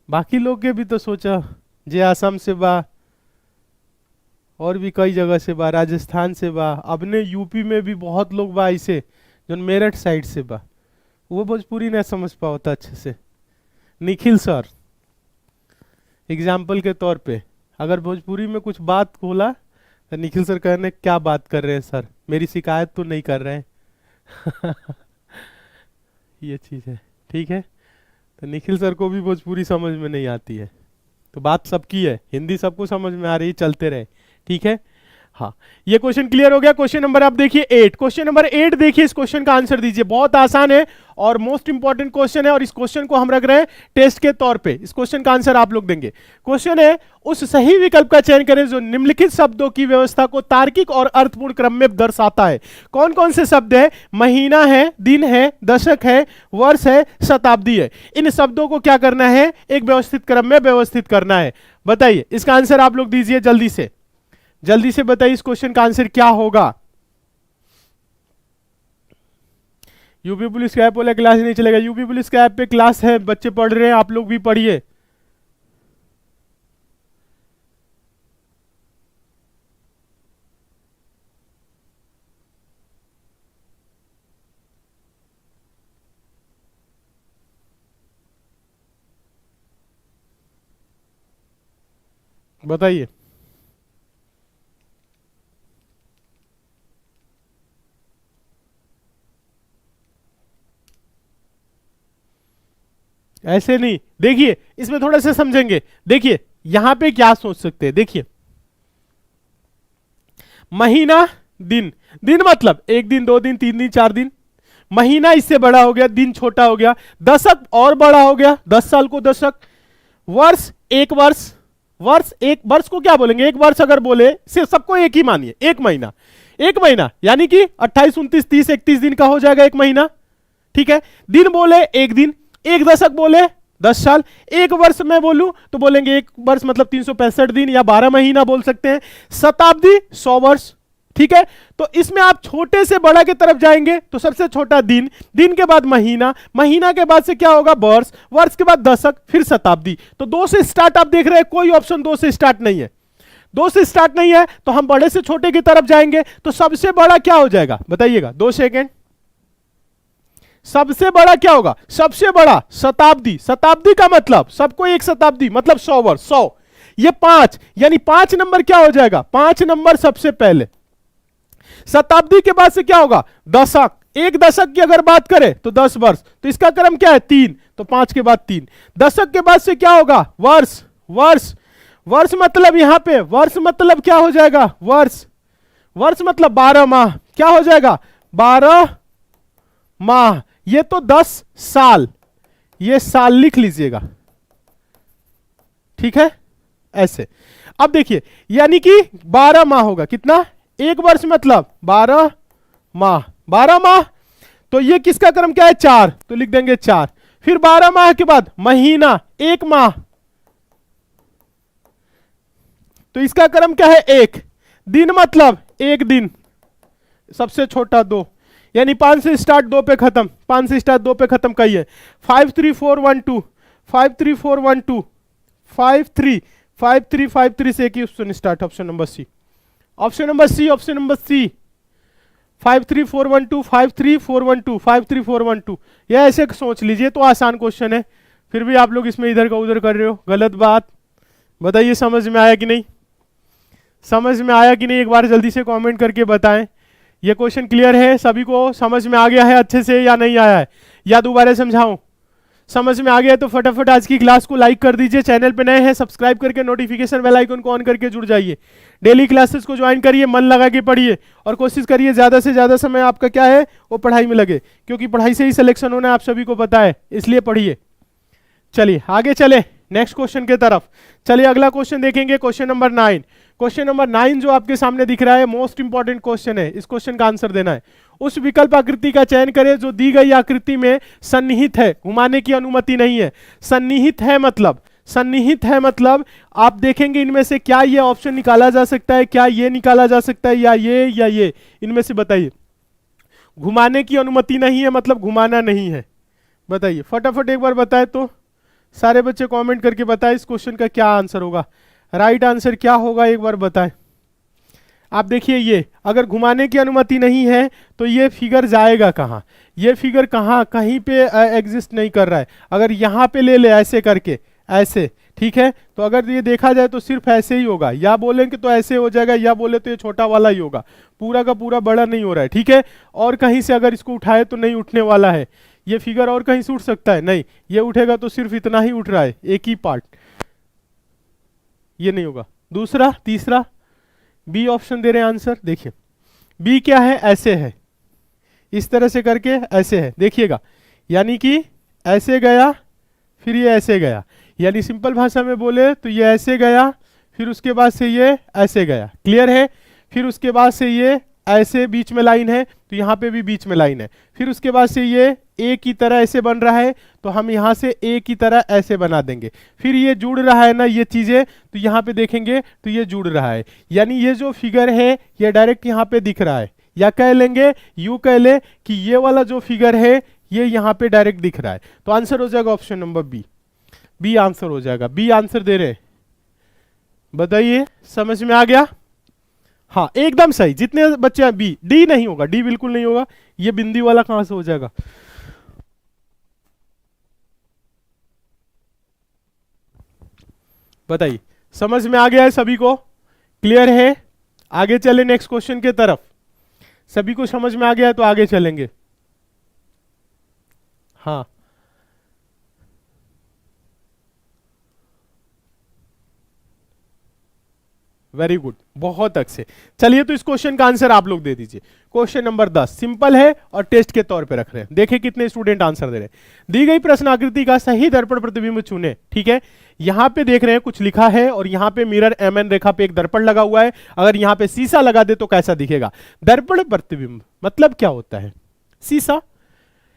बाकी लोग के भी तो सोचा, जे आसाम से बा और भी कई जगह से बा, राजस्थान से बा, अपने यूपी में भी बहुत लोग बा ऐसे जो मेरठ साइड से बा, वो भोजपुरी नहीं समझ पाओ होता अच्छे से। निखिल सर, एग्जाम्पल के तौर पे अगर भोजपुरी में कुछ बात बोला तो निखिल सर कहने क्या बात कर रहे हैं सर, मेरी शिकायत तो नहीं कर रहे हैं। ये चीज है, ठीक है। तो निखिल सर को भी भोजपुरी समझ में नहीं आती है, तो बात सबकी है, हिंदी सबको समझ में आ रही, चलते रहे, ठीक है। हाँ, ये क्वेश्चन क्लियर हो गया। क्वेश्चन नंबर आप देखिए 8, क्वेश्चन नंबर 8 देखिए, इस क्वेश्चन का आंसर दीजिए। बहुत आसान है और मोस्ट इंपॉर्टेंट क्वेश्चन है, और इस क्वेश्चन को हम रख रहे हैं टेस्ट के तौर पे। इस क्वेश्चन का आंसर आप लोग देंगे। क्वेश्चन है, उस सही विकल्प का चयन करें जो निम्नलिखित शब्दों की व्यवस्था को तार्किक और अर्थपूर्ण क्रम में दर्शाता है। कौन कौन से शब्द है? महीना है, दिन है, दशक है, वर्ष है, शताब्दी है। इन शब्दों को क्या करना है? एक व्यवस्थित क्रम में व्यवस्थित करना है। बताइए इसका आंसर आप लोग दीजिए, जल्दी से जल्दी से बताइए इस क्वेश्चन का आंसर क्या होगा। यूपी पुलिस का ऐप वाला क्लास नहीं चलेगा। यूपी पुलिस का ऐप पे क्लास है, बच्चे पढ़ रहे हैं, आप लोग भी पढ़िए। बताइए ऐसे नहीं, देखिए इसमें थोड़ा सा समझेंगे। देखिए यहां पे क्या सोच सकते हैं, देखिए महीना, दिन, दिन मतलब एक दिन, दो दिन, तीन दिन, चार दिन। महीना इससे बड़ा हो गया, दिन छोटा हो गया। दशक और बड़ा हो गया, 10 साल को दशक। वर्ष, एक वर्ष, वर्ष, एक वर्ष को क्या बोलेंगे? एक वर्ष अगर बोले, सिर्फ सबको एक ही मानिए, एक महीना। एक महीना यानी कि 28, 29, 30, 31 दिन का हो जाएगा एक महीना, ठीक है। दिन बोले एक दिन, एक दशक बोले 10 साल, एक वर्ष में बोलूं तो बोलेंगे एक वर्ष मतलब 365 दिन या 12 महीना बोल सकते हैं। शताब्दी 100 वर्ष, ठीक है। तो इसमें आप छोटे से बड़ा की तरफ जाएंगे तो सबसे छोटा दिन, दिन के बाद महीना, महीना के बाद से क्या होगा? वर्ष, वर्ष के बाद दशक, फिर शताब्दी। तो 2 से स्टार्ट आप देख रहे हैं, कोई ऑप्शन 2 से स्टार्ट नहीं है। 2 से स्टार्ट नहीं है तो हम बड़े से छोटे की तरफ जाएंगे, तो सबसे बड़ा क्या हो जाएगा बताइएगा? 2 सेकेंड। सबसे बड़ा क्या होगा? सबसे बड़ा शताब्दी। शताब्दी का मतलब सबको एक शताब्दी मतलब 100 वर्ष, 100। ये 5 यानी 5 नंबर क्या हो जाएगा? 5 नंबर सबसे पहले। शताब्दी के बाद से क्या होगा? दशक। एक दशक की अगर बात करें तो 10 वर्ष, तो इसका क्रम क्या है? 3, तो 5 के बाद 3। दशक के बाद से क्या होगा? वर्ष, वर्ष, वर्ष मतलब यहां पे वर्ष मतलब क्या हो जाएगा? वर्ष, वर्ष मतलब 12 माह, क्या हो जाएगा? 12 माह। ये तो 10 साल, ये साल लिख लीजिएगा, ठीक है, ऐसे। अब देखिए यानी कि 12 माह होगा, कितना? एक वर्ष मतलब 12 माह, 12 माह। तो ये किसका क्रम क्या है? 4, तो लिख देंगे 4। फिर 12 माह के बाद महीना, एक माह, तो इसका क्रम क्या है? 1। दिन मतलब एक दिन, सबसे छोटा 2, यानी 5 से स्टार्ट 2 पे खत्म, 5 से स्टार्ट 2 पे खत्म कहिए। 5 3 4 1 2, 5 3 4 1 2, 5 3 5 3 5 3 से एक ही option start, option number C, option number C, option number C. 5 3 4 1 2, 5 3 4 1 2, 5 3 4 1 2। यह ऐसे सोच लीजिए, तो आसान क्वेश्चन है, फिर भी आप लोग इसमें इधर का उधर कर रहे हो, गलत बात। बताइए समझ में आया कि नहीं? समझ में आया कि नहीं? एक बार जल्दी से कमेंट करके बताएं। ये क्वेश्चन क्लियर है? सभी को समझ में आ गया है अच्छे से या नहीं आया है? या दोबारा समझाऊं? समझ में आ गया है तो फटाफट आज की क्लास को लाइक कर दीजिए। चैनल पे नए हैं सब्सक्राइब करके नोटिफिकेशन बेल आइकन को ऑन करके जुड़ जाइए। डेली क्लासेस को ज्वाइन करिए, मन लगा के पढ़िए और कोशिश करिए ज़्यादा से ज़्यादा समय आपका क्या है वो पढ़ाई में लगे, क्योंकि पढ़ाई से ही सिलेक्शन होना है, आप सभी को पता है, इसलिए पढ़िए। चलिए आगे चले नेक्स्ट क्वेश्चन के तरफ। चलिए अगला क्वेश्चन देखेंगे, क्वेश्चन नंबर 9। क्वेश्चन नंबर 9 जो आपके सामने दिख रहा है मोस्ट इंपॉर्टेंट क्वेश्चन है, इस क्वेश्चन का आंसर देना है। उस विकल्प आकृति का चयन करें जो दी गई आकृति में सन्निहित है, घुमाने की अनुमति नहीं है। सन्निहित है मतलब, सन्निहित है मतलब आप देखेंगे इनमें से क्या ये ऑप्शन निकाला जा सकता है, क्या ये निकाला जा सकता है, या ये, इनमें से बताइए। घुमाने की अनुमति नहीं है मतलब घुमाना नहीं है, बताइए फटाफट एक बार बताए तो। सारे बच्चे कमेंट करके बताएं इस क्वेश्चन का क्या आंसर होगा, राइट आंसर क्या होगा, एक बार बताएं। आप देखिए ये अगर घुमाने की अनुमति नहीं है तो ये फिगर जाएगा कहाँ, ये फिगर कहाँ, कहीं पे एग्जिस्ट नहीं कर रहा है। अगर यहाँ पे ले ले ऐसे करके, ऐसे, ठीक है, तो अगर ये देखा जाए तो सिर्फ ऐसे ही होगा, या बोलेंगे तो ऐसे हो जाएगा, या बोले तो ये छोटा वाला ही होगा, पूरा का पूरा बड़ा नहीं हो रहा है, ठीक है। और कहीं से अगर इसको उठाए तो नहीं उठने वाला है ये फिगर, और कहीं से उठ सकता है नहीं, ये उठेगा तो सिर्फ इतना ही उठ रहा है, एक ही पार्ट, ये नहीं होगा। दूसरा, तीसरा, बी ऑप्शन दे रहे हैं आंसर, देखिए बी क्या है, ऐसे है, इस तरह से करके ऐसे है, देखिएगा, यानी कि ऐसे गया फिर ये ऐसे गया, यानी सिंपल भाषा में बोले तो ये ऐसे गया फिर उसके बाद से ये ऐसे गया, क्लियर है। फिर उसके बाद से ये ऐसे बीच में लाइन है तो यहाँ पे भी बीच में लाइन है, फिर उसके बाद से ये ए की तरह ऐसे बन रहा है तो हम यहाँ से ए की तरह ऐसे बना देंगे, फिर ये जुड़ रहा है ना ये चीजें, तो यहाँ पे देखेंगे तो ये जुड़ रहा है, यानी ये जो फिगर है ये डायरेक्ट यहाँ पे दिख रहा है, या कह लेंगे यूं कह ले कि ये वाला जो फिगर है ये यहाँ पे डायरेक्ट दिख रहा है। तो आंसर हो जाएगा option number B, B answer हो जाएगा, बी आंसर दे रहे, बताइए समझ में आ गया? हाँ एकदम सही, जितने बच्चे हैं बी, डी नहीं होगा, डी बिल्कुल नहीं होगा, ये बिंदी वाला कहां से हो जाएगा? बताइए, समझ में आ गया है सभी को? क्लियर है? आगे चले नेक्स्ट क्वेश्चन के तरफ। सभी को समझ में आ गया है तो आगे चलेंगे। हाँ वेरी गुड, बहुत अच्छे। चलिए तो इस क्वेश्चन का आंसर आप लोग दे दीजिए। क्वेश्चन नंबर 10 सिंपल है और टेस्ट के तौर पे रख रहे हैं, देखिए कितने स्टूडेंट आंसर दे रहे हैं। दी गई प्रश्न आकृति का सही दर्पण प्रतिबिंब चुने, ठीक है। यहां पे देख रहे हैं कुछ लिखा है और यहां पे मिरर एमएन रेखा पे एक दर्पण लगा हुआ है, अगर यहां पे शीशा लगा दे तो कैसा दिखेगा? दर्पण प्रतिबिंब मतलब क्या होता है? शीशा।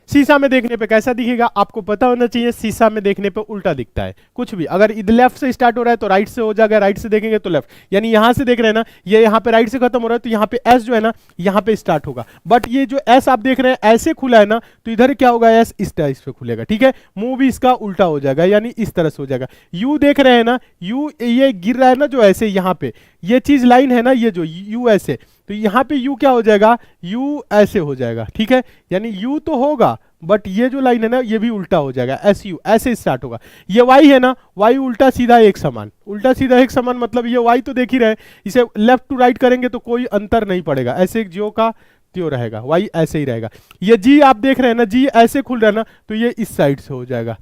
शीशा में देखने पे कैसा दिखेगा आपको पता होना चाहिए, शीशा में देखने पे उल्टा दिखता है। कुछ भी अगर इधर लेफ्ट से स्टार्ट हो रहा है तो राइट से हो जाएगा, राइट से देखेंगे तो लेफ्ट, यानी यहां से देख रहे हैं ना, ये यहां पे राइट से खत्म हो रहा है तो यहां पे एस जो है ना यहां पे स्टार्ट होगा, बट ये जो एस आप देख रहे हैं ऐसे खुला है ना, तो इधर क्या होगा, एस इस टाइप पे खुलेगा, ठीक है। मुंह भी इसका उल्टा हो जाएगा, यानी इस तरह से हो जाएगा। यू देख रहे हैं ना, यू ये गिर रहा है ना जो ऐसे, यहाँ पे ये चीज लाइन है ना, ये जो यू ऐसे, तो यहाँ पे यू क्या हो जाएगा, यू ऐसे हो जाएगा, ठीक है। यानी यू तो होगा बट ये जो लाइन है ना ये भी उल्टा हो जाएगा, एस यू ऐसे स्टार्ट होगा। ये वाई है ना, वाई उल्टा सीधा एक समान, उल्टा सीधा एक समान मतलब ये वाई तो देख ही रहे, इसे लेफ्ट टू राइट करेंगे तो कोई अंतर नहीं पड़ेगा, ऐसे ज्यो का त्यों रहेगा, वाई ऐसे ही रहेगा। ये जी आप देख रहे हैं ना, जी ऐसे खुल रहा है ना, तो ये इस साइड से हो जाएगा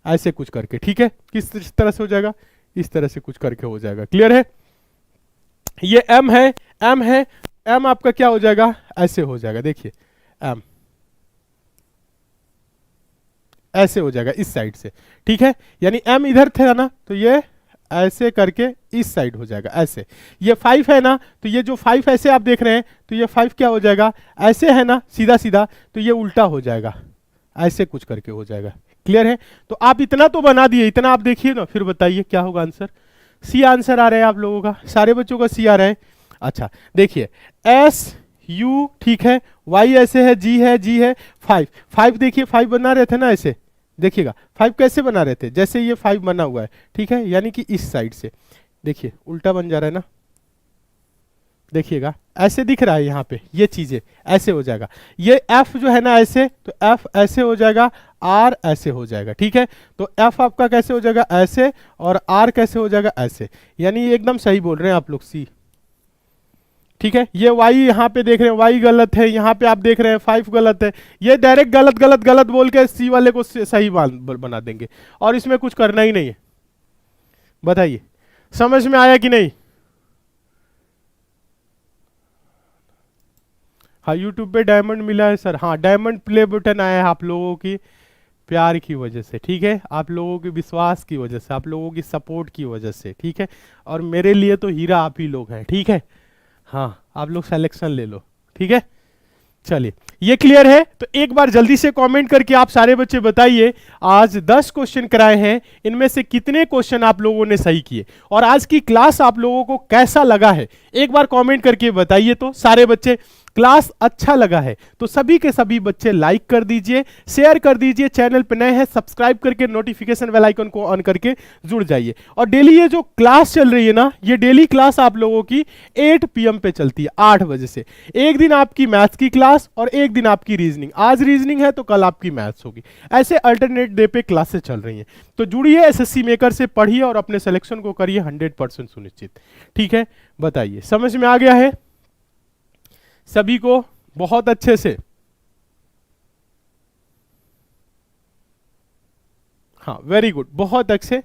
ऐसे कुछ करके, ठीक है। किस तरह से हो जाएगा? इस तरह से कुछ करके हो जाएगा, क्लियर है। ये एम है, एम है, एम आपका क्या हो जाएगा, ऐसे हो जाएगा, देखिए एम ऐसे हो जाएगा इस साइड से, ठीक है। यानी एम इधर थे ना तो ये ऐसे करके इस साइड हो जाएगा ऐसे। ये 5 है ना, तो ये जो 5 ऐसे आप देख रहे हैं तो ये 5 क्या हो जाएगा, ऐसे है ना सीधा सीधा, तो ये उल्टा हो जाएगा ऐसे कुछ करके हो जाएगा, क्लियर है। तो आप इतना तो बना दिए, इतना आप देखिए ना, फिर बताइए क्या होगा आंसर। सी आंसर आ रहा है आप लोगों का, सारे बच्चों का सी आ रहा है। अच्छा देखिए एस यू, ठीक है, वाई ऐसे है, जी है, जी है, 5 देखिए 5 बना रहे थे ना ऐसे, देखिएगा 5 कैसे बना रहे थे, जैसे ये 5 बना हुआ है, ठीक है, यानी कि इस साइड से देखिए उल्टा बन जा रहा है ना, देखिएगा ऐसे दिख रहा है यहाँ पे, ये चीजें ऐसे हो जाएगा। ये एफ जो है ना ऐसे, तो एफ ऐसे हो जाएगा, आर ऐसे हो जाएगा, ठीक है। तो एफ आपका कैसे हो जाएगा, ऐसे, और आर कैसे हो जाएगा, ऐसे, यानी एकदम सही बोल रहे हैं आप लोग, सी, ठीक है। ये y यहाँ पे देख रहे हैं, y गलत है, यहाँ पे आप देख रहे हैं 5 गलत है, ये डायरेक्ट गलत गलत गलत बोल के सी वाले को सही बना देंगे, और इसमें कुछ करना ही नहीं है। बताइए समझ में आया कि नहीं? हाँ यूट्यूब पे डायमंड मिला है सर, हाँ डायमंड प्ले बटन आया है आप लोगों की प्यार की वजह से, ठीक है, आप लोगों के विश्वास की वजह से, आप लोगों की सपोर्ट की वजह से, ठीक है। और मेरे लिए तो हीरा आप ही लोग हैं, ठीक है। हाँ आप लोग सिलेक्शन ले लो, ठीक है। चलिए ये क्लियर है। तो एक बार जल्दी से कमेंट करके आप सारे बच्चे बताइए, आज 10 क्वेश्चन कराए हैं, इनमें से कितने क्वेश्चन आप लोगों ने सही किए, और आज की क्लास आप लोगों को कैसा लगा है, एक बार कमेंट करके बताइए तो सारे बच्चे। क्लास अच्छा लगा है तो सभी के सभी बच्चे लाइक कर दीजिए, शेयर कर दीजिए, चैनल पे नए हैं सब्सक्राइब करके नोटिफिकेशन बेल आइकन को ऑन करके जुड़ जाइए। और डेली ये जो क्लास चल रही है ना, ये डेली क्लास आप लोगों की 8 PM पे चलती है, 8 बजे से। एक दिन आपकी मैथ्स की क्लास और एक दिन आपकी रीजनिंग। आज रीजनिंग है तो कल आपकी मैथ्स होगी। ऐसे अल्टरनेट डे पे क्लासेस चल रही हैं। तो जुड़िए, एसएससी मेकर से पढ़िए और अपने सिलेक्शन को करिए 100% सुनिश्चित। ठीक है, बताइए समझ में आ गया है सभी को? बहुत अच्छे से, हाँ वेरी गुड, बहुत अच्छे।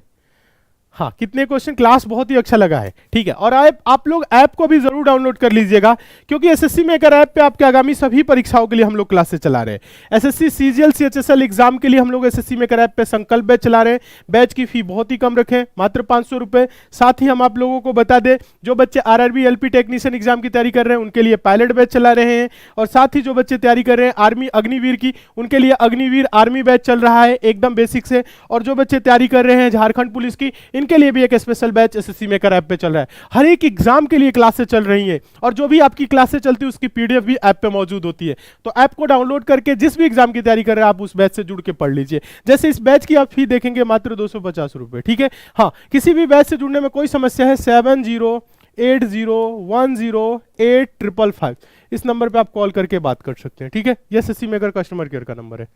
हाँ, कितने क्वेश्चन, क्लास बहुत ही अच्छा लगा है। ठीक है, और आप लोग ऐप को भी जरूर डाउनलोड कर लीजिएगा, क्योंकि एसएससी मेकर ऐप पे आपके आगामी सभी परीक्षाओं के लिए हम लोग क्लासेस चला रहे हैं। एसएससी सीजीएल सीएचएसएल एग्जाम के लिए हम लोग एसएससी मेकर ऐप पे संकल्प बैच चला रहे हैं। बैच की फी बहुत ही कम रखें, मात्र 500 रुपए। साथ ही हम आप लोगों को बता दें, जो बच्चे आरआरबी एलपी टेक्नीशियन एग्जाम की तैयारी कर रहे हैं उनके लिए पायलट बैच चला रहे हैं। और साथ ही जो बच्चे तैयारी कर रहे हैं आर्मी अग्निवीर की, उनके लिए अग्निवीर आर्मी बैच चल रहा है एकदम बेसिक से। और जो बच्चे तैयारी कर रहे हैं झारखंड पुलिस की, इनके लिए भी एक special batch SSC maker app पे चल रहा है। हर एक एग्जाम के लिए क्लासेस चल रही हैं, और जो भी आपकी क्लासेस चलती है उसकी पीडीएफ भी ऐप पे मौजूद होती है। तो ऐप को डाउनलोड करके जिस भी एग्जाम की तैयारी कर रहे हैं आप उस बैच से जुड़ के पढ़ लीजिए। जैसे इस बैच की आप फी देखेंगे मात्र 250 रुपए। ठीक है, हाँ, किसी भी बैच से जुड़ने में कोई समस्या है 7080108555 इस नंबर पे आप कॉल करके बात कर सकते हैं। ठीक है, ये एसएससी मेकर कस्टमर केयर का नंबर है।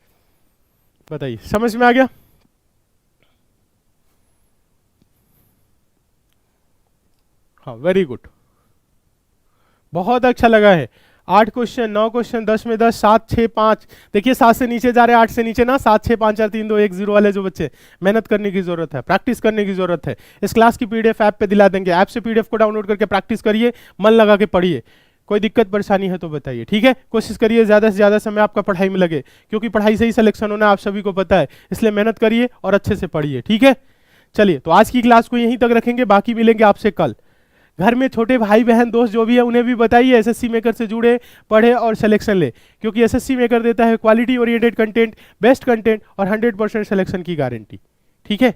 बताइए समझ में आ गया? हाँ वेरी गुड, बहुत अच्छा लगा है। 8 क्वेश्चन, 9 क्वेश्चन, 10 में 10, 7, 6, 5। देखिए 7 से नीचे जा रहे हैं, 8 से नीचे ना, 7, 6, 5, 4, 3, 2, 1, 0 वाले जो बच्चे, मेहनत करने की जरूरत है, प्रैक्टिस करने की जरूरत है। इस क्लास की पीडीएफ ऐप पे दिला देंगे, ऐप से पीडीएफ को डाउनलोड करके प्रैक्टिस करिए, मन लगा के पढ़िए। कोई दिक्कत परेशानी है तो बताइए। ठीक है, कोशिश करिए ज़्यादा से ज़्यादा समय आपका पढ़ाई में लगे, क्योंकि पढ़ाई से ही सिलेक्शन होना आप सभी को पता है। इसलिए मेहनत करिए और अच्छे से पढ़िए। ठीक है, चलिए तो आज की क्लास को यहीं तक रखेंगे, बाकी मिलेंगे आपसे कल। घर में छोटे भाई बहन दोस्त जो भी है उन्हें भी बताइए एसएससी मेकर से जुड़े, पढ़े और सिलेक्शन ले, क्योंकि एसएससी मेकर देता है quality oriented content, best content और 100% सिलेक्शन की गारंटी। ठीक है,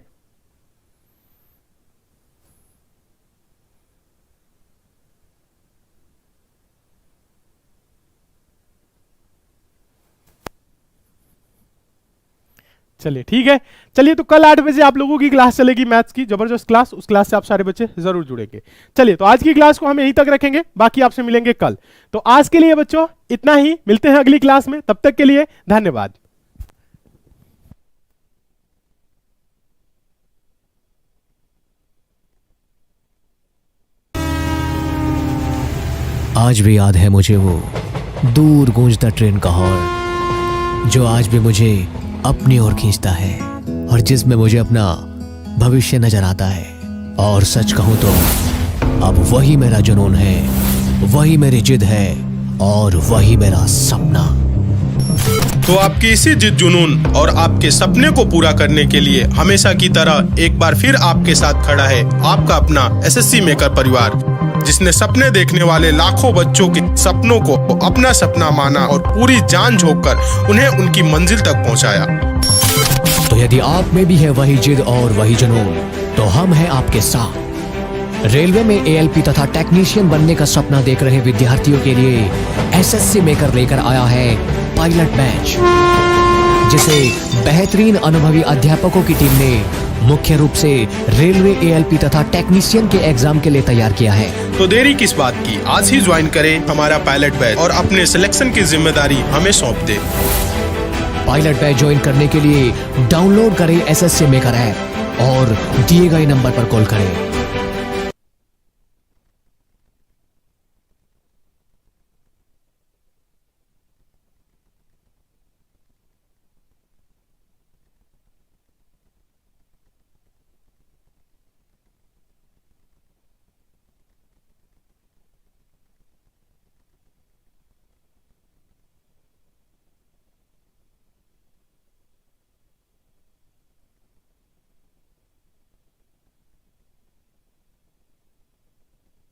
चलिए ठीक है। चलिए तो कल 8 बजे आप लोगों की क्लास चलेगी मैथ्स की, जबरदस्त क्लास। उस क्लास से आप सारे बच्चे जरूर जुड़ेंगे। चलिए तो आज की क्लास को हम यहीं तक रखेंगे, बाकी आपसे मिलेंगे कल। तो आज के लिए बच्चों इतना ही, मिलते हैं अगली क्लास में, तब तक के लिए धन्यवाद। आज भी याद है मुझे वो दूर गूंजता ट्रेन का हॉर्न, जो आज भी मुझे अपनी ओर खींचता है और जिसमें मुझे अपना भविष्य नजर आता है। और सच कहूं तो अब वही मेरा जुनून है, वही मेरी जिद है और वही मेरा सपना। तो आपकी इसी जिद जुनून और आपके सपने को पूरा करने के लिए हमेशा की तरह एक बार फिर आपके साथ खड़ा है आपका अपना एसएससी मेकर परिवार, जिसने सपने देखने वाले लाखों बच्चों के सपनों को अपना सपना माना और पूरी जान झोंककर उन्हें उनकी मंजिल तक पहुंचाया। तो यदि आप में भी है वही जिद और वही जुनून, तो हम हैं आपके साथ। रेलवे में एएलपी तथा टेक्नीशियन बनने का सपना देख रहे विद्यार्थियों के लिए एसएससी मेकर लेकर आया है पायलट बैच, जिसे बेहतरीन अनुभवी अध्यापकों की टीम ने मुख्य रूप से रेलवे एएलपी तथा टेक्नीशियन के एग्जाम के लिए तैयार किया है। तो देरी किस बात की, आज ही ज्वाइन करें हमारा पायलट बैच और अपने सिलेक्शन की जिम्मेदारी हमें सौंप दे। पायलट बैच ज्वाइन करने के लिए डाउनलोड करें एसएससी मेकर ऐप और दिए गए नंबर पर कॉल करें।